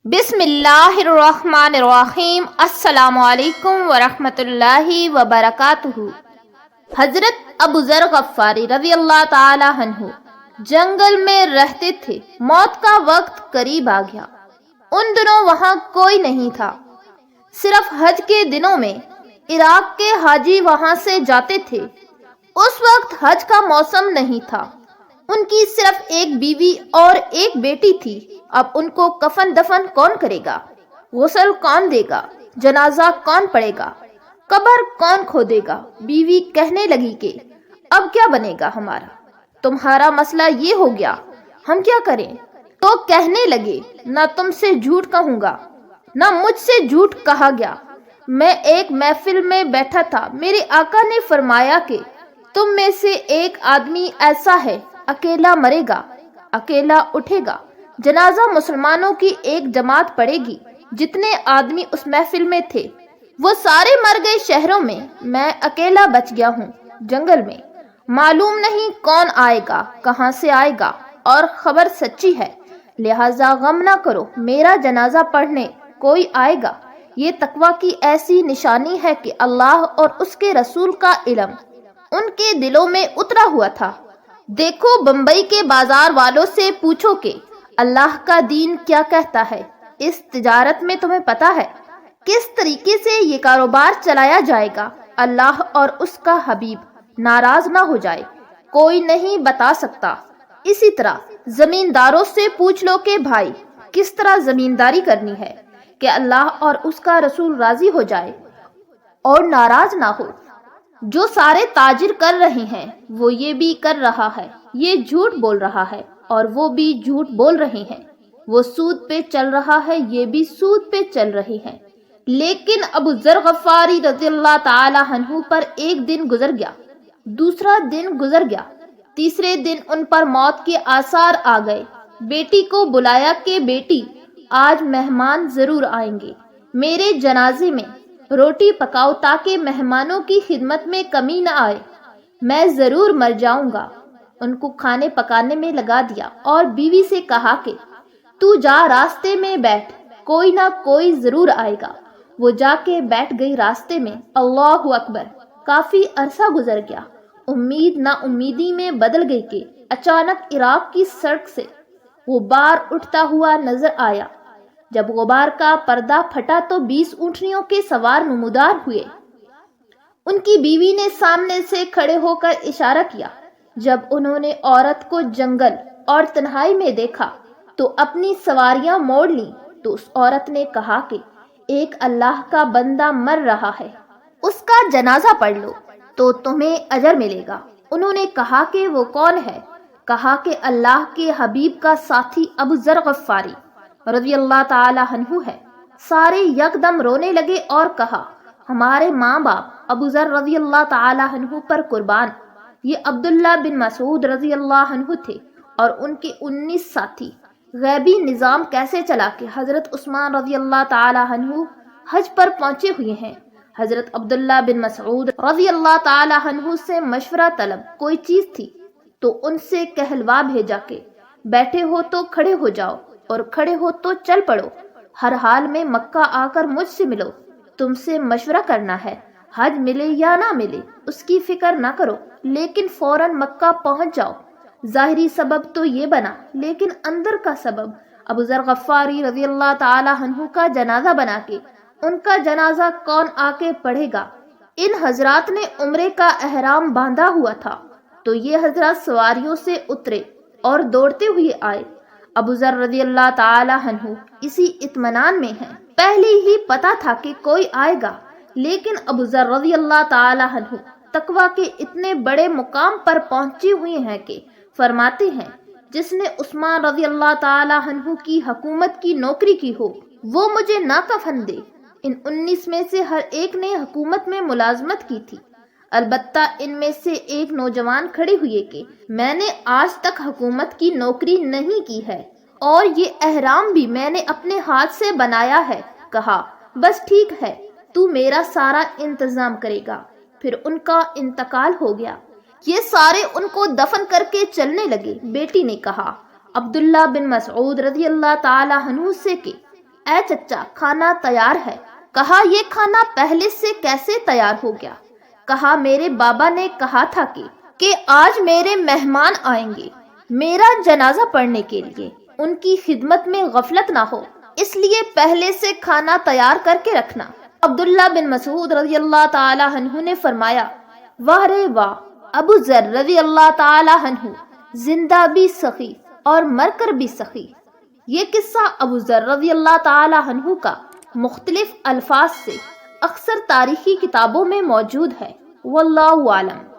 بسم اللہ الرحمن الرحیم۔ السلام علیکم ورحمۃ اللہ وبرکاتہ۔ حضرت ابو ذر غفاری رضی اللہ تعالی عنہ جنگل میں رہتے تھے۔ موت کا وقت قریب آ گیا۔ ان دنوں وہاں کوئی نہیں تھا، صرف حج کے دنوں میں عراق کے حاجی وہاں سے جاتے تھے۔ اس وقت حج کا موسم نہیں تھا۔ ان کی صرف ایک بیوی اور ایک بیٹی تھی۔ اب ان کو کفن دفن کون کرے گا؟ غسل کون دے گا؟ جنازہ کون پڑے گا؟ قبر کون کھودے گا؟ بیوی کہنے لگی کہ اب کیا بنے گا ہمارا؟ تمہارا مسئلہ یہ ہو گیا، ہم کیا کریں؟ تو کہنے لگے نہ تم سے جھوٹ کہوں گا نہ مجھ سے جھوٹ کہا گیا۔ میں ایک محفل میں بیٹھا تھا، میرے آقا نے فرمایا کہ تم میں سے ایک آدمی ایسا ہے، اکیلا مرے گا، اکیلا اٹھے گا۔ جنازہ مسلمانوں کی ایک جماعت پڑے گی۔ جتنے آدمی اس محفل میں تھے وہ سارے مر گئے شہروں میں، میں اکیلا بچ گیا ہوں جنگل میں۔ معلوم نہیں کون آئے گا، کہاں سے آئے گا، اور خبر سچی ہے، لہٰذا غم نہ کرو، میرا جنازہ پڑھنے کوئی آئے گا۔ یہ تقویٰ کی ایسی نشانی ہے کہ اللہ اور اس کے رسول کا علم ان کے دلوں میں اترا ہوا تھا۔ دیکھو، بمبئی کے بازار والوں سے پوچھو کہ اللہ کا دین کیا کہتا ہے۔ اس تجارت میں تمہیں پتا ہے کس طریقے سے یہ کاروبار چلایا جائے گا، اللہ اور اس کا حبیب ناراض نہ ہو جائے، کوئی نہیں بتا سکتا۔ اسی طرح زمینداروں سے پوچھ لو کہ بھائی کس طرح زمینداری کرنی ہے کہ اللہ اور اس کا رسول راضی ہو جائے اور ناراض نہ ہو۔ جو سارے تاجر کر رہے ہیں وہ یہ بھی کر رہا ہے، یہ جھوٹ بول رہا ہے اور وہ بھی جھوٹ بول رہے ہیں، وہ سود پہ چل رہا ہے، یہ بھی سود پہ چل رہے ہیں۔ لیکن ابو ذر غفاری رضی اللہ تعالی عنہ پر ایک دن گزر گیا، دوسرا دن گزر گیا، تیسرے دن ان پر موت کے آثار آ گئے۔ بیٹی کو بلایا کہ بیٹی آج مہمان ضرور آئیں گے، میرے جنازے میں روٹی پکاؤ تاکہ مہمانوں کی خدمت میں کمی نہ آئے، میں ضرور مر جاؤں گا۔ ان کو کھانے پکانے میں لگا دیا اور بیوی سے کہا کہ تو جا راستے میں بیٹھ، کوئی نہ کوئی ضرور آئے گا۔ وہ جا کے بیٹھ گئی راستے میں۔ اللہ اکبر! کافی عرصہ گزر گیا، امید نا امیدی میں بدل گئی کہ اچانک عراق کی سڑک سے غبار اٹھتا ہوا نظر آیا۔ جب غبار کا پردہ پھٹا تو 20 اونٹنیوں کے سوار نمودار ہوئے۔ ان کی بیوی نے سامنے سے کھڑے ہو کر اشارہ کیا۔ جب انہوں نے عورت کو جنگل اور تنہائی میں دیکھا تو اپنی سواریاں موڑ لیں، تو اس عورت نے کہا کہ ایک اللہ کا بندہ مر رہا ہے، اس کا جنازہ پڑھ لو تو تمہیں اجر ملے گا۔ انہوں نے کہا کہ وہ کون ہے؟ کہا کہ اللہ کے حبیب کا ساتھی ابو ذر غفاری رضی اللہ تعالی عنہ ہے۔ سارے یکدم رونے لگے اور کہا ہمارے ماں باپ ابو ذر رضی اللہ تعالی عنہ پر قربان۔ یہ عبداللہ بن مسعود رضی اللہ عنہ تھے اور ان کے 19 ساتھی۔ غیبی نظام کیسے چلا کہ حضرت عثمان رضی اللہ تعالی عنہ حج پر پہنچے ہوئے ہیں۔ حضرت عبداللہ بن مسعود رضی اللہ تعالی عنہ سے مشورہ طلب کوئی چیز تھی تو ان سے کہلوا بھیجا کہ بیٹھے ہو تو کھڑے ہو جاؤ اور کھڑے ہو تو چل پڑو، ہر حال میں مکہ آ کر مجھ سے ملو، تم سے مشورہ کرنا ہے، حج ملے یا نہ ملے اس کی فکر نہ کرو، لیکن فوراً مکہ پہنچ جاؤ۔ ظاہری سبب تو یہ بنا، لیکن اندر کا سبب ابو ذر غفاری رضی اللہ تعالی عنہ کا جنازہ بنا کہ ان کا جنازہ کون آ کے پڑھے گا۔ ان حضرات نے عمرے کا احرام باندھا ہوا تھا تو یہ حضرات سواریوں سے اترے اور دوڑتے ہوئے آئے۔ ابو ذر رضی اللہ تعالی عنہ اسی اطمینان میں ہیں، پہلے ہی پتا تھا کہ کوئی آئے گا، لیکن ابو ذر رضی اللہ تعالی عنہ تقویٰ کے اتنے بڑے مقام پر پہنچے ہوئے ہیں کہ فرماتے ہیں جس نے عثمان رضی اللہ تعالی عنہ کی حکومت کی نوکری کی ہو وہ مجھے نہ کفن دے۔ ان 19 میں سے ہر ایک نے حکومت میں ملازمت کی تھی، البتہ ان میں سے ایک نوجوان کھڑے ہوئے کہ میں نے آج تک حکومت کی نوکری نہیں کی ہے اور یہ احرام بھی میں نے اپنے ہاتھ سے بنایا ہے۔ کہا بس ٹھیک ہے، تو میرا سارا انتظام کرے گا۔ پھر ان کا انتقال ہو گیا۔ یہ سارے ان کو دفن کر کے چلنے لگے۔ بیٹی نے کہا عبداللہ بن مسعود رضی اللہ تعالی عنہ سے کہ اے چچا کھانا تیار ہے۔ کہا یہ کھانا پہلے سے کیسے تیار ہو گیا؟ کہا میرے بابا نے کہا تھا کہ آج میرے مہمان آئیں گے میرا جنازہ پڑھنے کے لیے، ان کی خدمت میں غفلت نہ ہو، اس لیے پہلے سے کھانا تیار کر کے رکھنا۔ عبداللہ بن مسعود رضی اللہ تعالی عنہ نے فرمایا، واہ رے واہ، ابو ذر رضی اللہ تعالی عنہ زندہ بھی سخی اور مر کر بھی سخی۔ یہ قصہ ابو ذر رضی اللہ تعالی عنہ کا مختلف الفاظ سے اکثر تاریخی کتابوں میں موجود ہے۔ واللہ عالم۔